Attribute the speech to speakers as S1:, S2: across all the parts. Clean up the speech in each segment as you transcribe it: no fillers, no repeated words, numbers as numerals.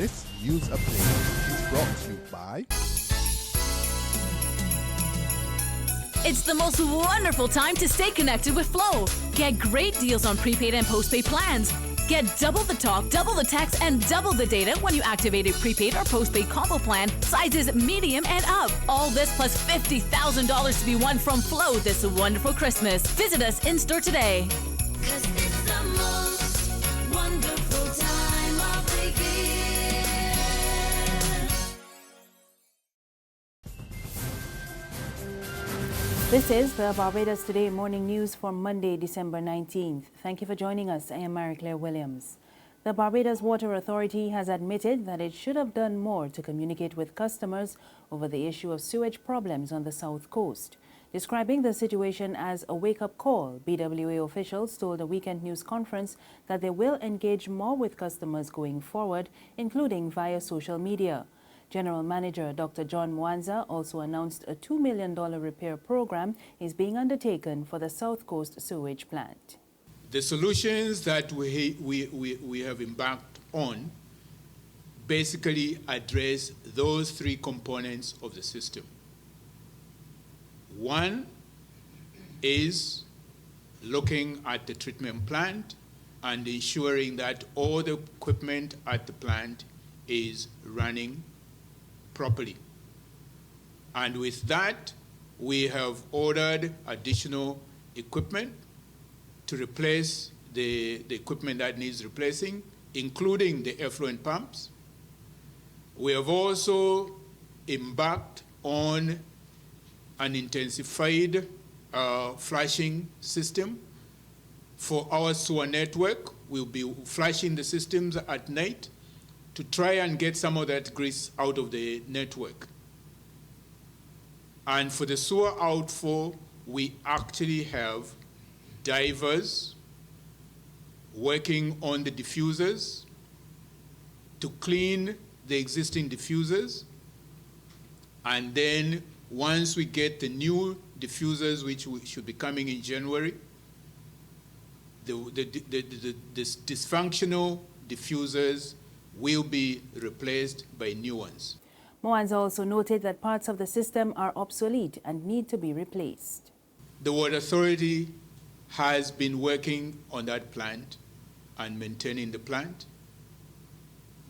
S1: This news update is brought to you by...
S2: It's the most wonderful time to stay connected with Flow. Get great deals on prepaid and postpaid plans. Get double the talk, double the text, and double the data when you activate a prepaid or postpaid combo plan, sizes medium and up. All this plus $50,000 to be won from Flow this wonderful Christmas. Visit us in-store today.
S3: 'Cause it's the most wonderful time of the year.
S4: This is the Barbados Today morning news for Monday, December 19th. Thank you for joining us. I am Mary-Claire Williams. The Barbados Water Authority has admitted that it should have done more to communicate with customers over the issue of sewage problems on the south coast. Describing the situation as a wake-up call, BWA officials told a weekend news conference that they will engage more with customers going forward, including via social media. General Manager Dr. John Mwanza also announced a $2 million repair program is being undertaken for the South Coast sewage plant.
S5: The solutions that we have embarked on basically address those three components of the system. One is looking at the treatment plant and ensuring that all the equipment at the plant is running properly. And with that, we have ordered additional equipment to replace the equipment that needs replacing, including the effluent pumps. We have also embarked on an intensified flushing system for our sewer network. We'll be flushing the systems at night to try and get some of that grease out of the network. And for the sewer outflow, we actually have divers working on the diffusers to clean the existing diffusers. And then once we get the new diffusers, which should be coming in January, the dysfunctional diffusers will be replaced by new ones.
S4: Mwanza also noted that parts of the system are obsolete and need to be replaced.
S5: The Water Authority has been working on that plant and maintaining the plant,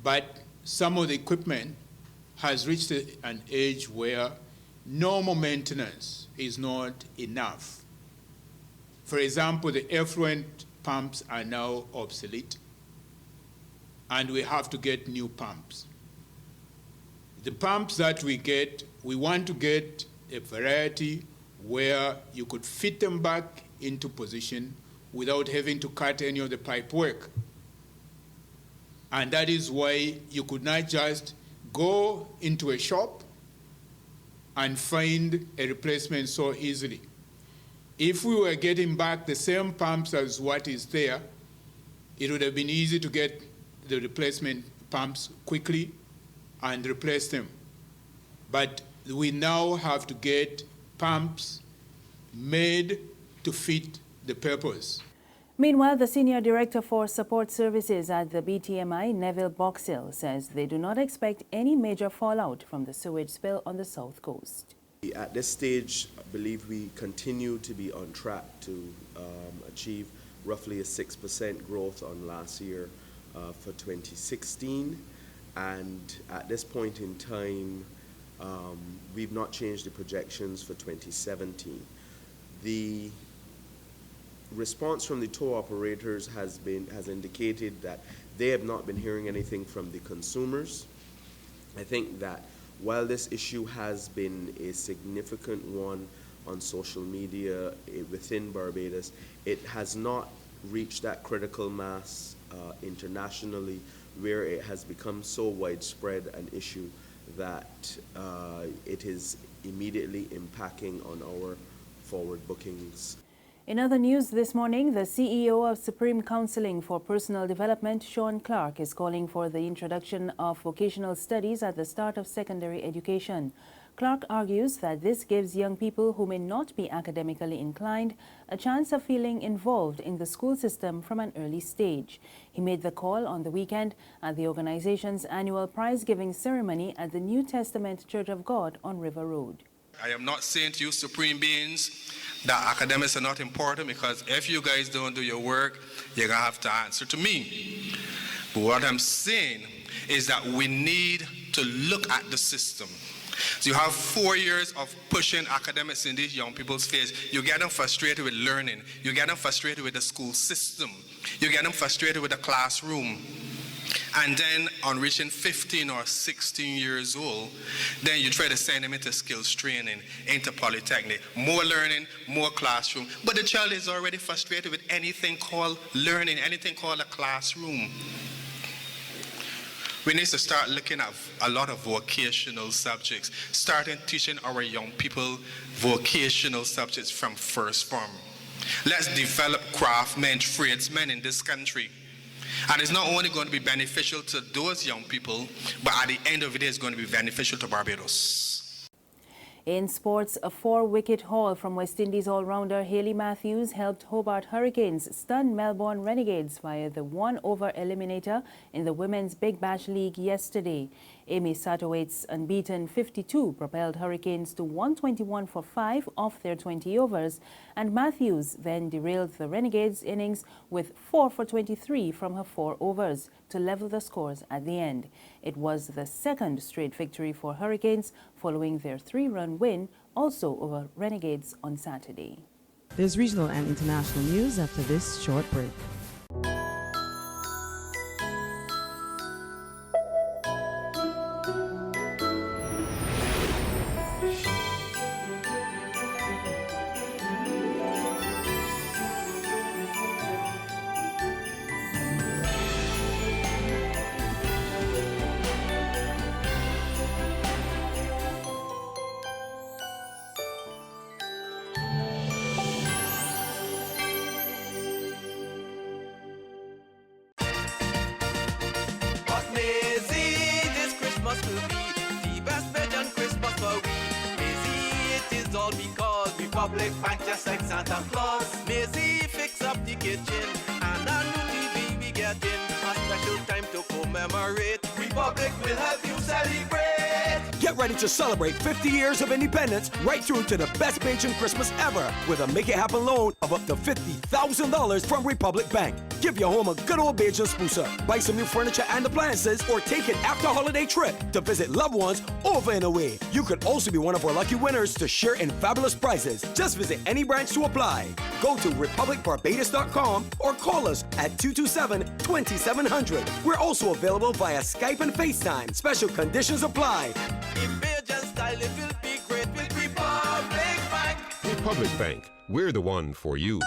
S5: but some of the equipment has reached an age where normal maintenance is not enough. For example, the effluent pumps are now obsolete, and we have to get new pumps. The pumps that we get, we want to get a variety where you could fit them back into position without having to cut any of the pipe work. And that is why you could not just go into a shop and find a replacement so easily. If we were getting back the same pumps as what is there, it would have been easy to get the replacement pumps quickly and replace them. But we now have to get pumps made to fit the purpose.
S4: Meanwhile, the Senior Director for Support Services at the BTMI, Neville Boxill, says they do not expect any major fallout from the sewage spill on the South Coast.
S6: At this stage, I believe we continue to be on track to achieve roughly a 6% growth on last year for 2016, and at this point in time we've not changed the projections for 2017. The response from the tow operators has indicated that they have not been hearing anything from the consumers. I think that while this issue has been a significant one on social media within Barbados, it has not reached that critical mass internationally where it has become so widespread an issue that it is immediately impacting on our forward bookings.
S4: In other news this morning, the CEO of Supreme Counseling for Personal Development, Sean Clark, is calling for the introduction of vocational studies at the start of secondary education. Clark argues that this gives young people who may not be academically inclined a chance of feeling involved in the school system from an early stage. He made the call on the weekend at the organization's annual prize-giving ceremony at the New Testament Church of God on River Road.
S7: I am not saying to you, supreme beings, that academics are not important, because if you guys don't do your work, you're going to have to answer to me. But what I'm saying is that we need to look at the system. So you have 4 years of pushing academics in these young people's face. You get them frustrated with learning. You get them frustrated with the school system. You get them frustrated with the classroom. And then on reaching 15 or 16 years old, then you try to send them into skills training, into polytechnic, more learning, more classroom. But the child is already frustrated with anything called learning, anything called a classroom. We need to start looking at a lot of vocational subjects, starting teaching our young people vocational subjects from first form. Let's develop craftsmen, tradesmen in this country. And it's not only going to be beneficial to those young people, but at the end of it, it's going to be beneficial to Barbados.
S4: In sports, a 4-wicket haul from West Indies all-rounder Hayley Matthews helped Hobart Hurricanes stun Melbourne Renegades via the 1-over eliminator in the Women's Big Bash League yesterday. Amy Satterthwaite's unbeaten 52 propelled Hurricanes to 121 for 5 off their 20 overs, and Matthews then derailed the Renegades' innings with 4 for 23 from her 4 overs to level the scores at the end. It was the second straight victory for Hurricanes following their 3-run win, also over Renegades on Saturday.
S8: There's regional and international news after this short break.
S9: Public Bank just like Santa Claus. Maisie fix up the kitchen and a new TV we getting. A special time to commemorate. Republic will help you celebrate.
S10: Get ready to celebrate 50 years of independence right through to the best Bajan Christmas ever with a Make It Happen loan of up to $50,000 from Republic Bank. Give your home a good old Bajan sprucer. Buy some new furniture and appliances or take an after-holiday trip to visit loved ones over and away. You could also be one of our lucky winners to share in fabulous prizes. Just visit any branch to apply. Go to republicbarbados.com or call us at 227-2700. We're also available via Skype and FaceTime. Special conditions apply.
S9: In Bajan style, it will be great with Republic Bank.
S11: Republic Bank, we're the one for you.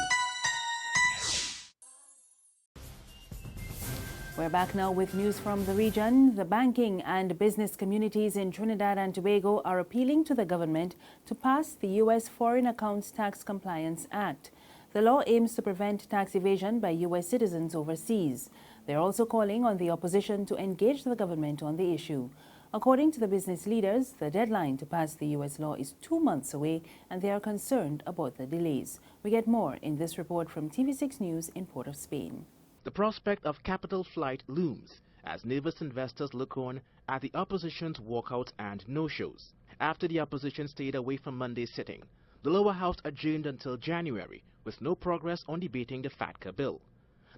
S4: We're back now with news from the region. The banking and business communities in Trinidad and Tobago are appealing to the government to pass the U.S. Foreign Accounts Tax Compliance Act. The law aims to prevent tax evasion by U.S. citizens overseas. They're also calling on the opposition to engage the government on the issue. According to the business leaders, the deadline to pass the U.S. law is 2 months away, and they are concerned about the delays. We get more in this report from TV6 News in Port of Spain.
S12: The prospect of capital flight looms as nervous investors look on at the opposition's walkouts and no-shows. After the opposition stayed away from Monday's sitting, the lower house adjourned until January with no progress on debating the FATCA bill.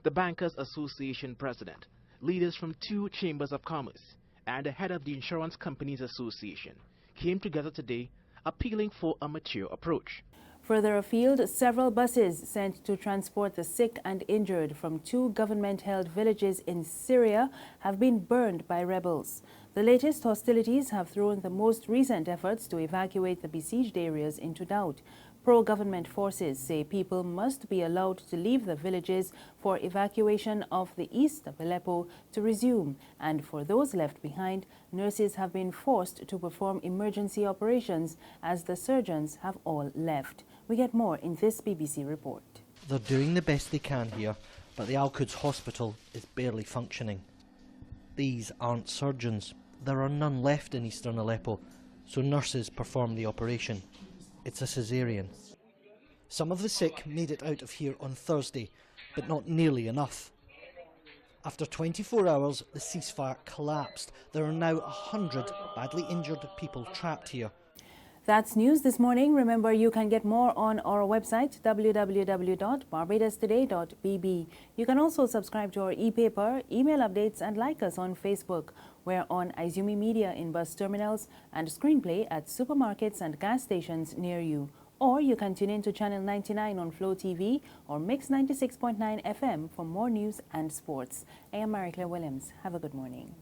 S12: The Bankers Association president, leaders from 2 chambers of commerce, and the head of the Insurance Companies Association came together today appealing for a mature approach.
S4: Further afield, several buses sent to transport the sick and injured from 2 government-held villages in Syria have been burned by rebels. The latest hostilities have thrown the most recent efforts to evacuate the besieged areas into doubt. Pro-government forces say people must be allowed to leave the villages for evacuation of the east of Aleppo to resume, and for those left behind, nurses have been forced to perform emergency operations as the surgeons have all left. We get more in this BBC report.
S13: They're doing the best they can here, but the Al-Quds hospital is barely functioning. These aren't surgeons. There are none left in eastern Aleppo, so nurses performed the operation. It's a caesarean. Some of the sick made it out of here on Thursday, but not nearly enough. After 24 hours, the ceasefire collapsed. There are now 100 badly injured people trapped here.
S4: That's news this morning. Remember, you can get more on our website, www.barbadostoday.bb. You can also subscribe to our e-paper, email updates, and like us on Facebook. We're on Izumi Media in bus terminals and Screenplay at supermarkets and gas stations near you. Or you can tune in to Channel 99 on Flow TV or Mix 96.9 FM for more news and sports. I am Mary Claire Williams. Have a good morning.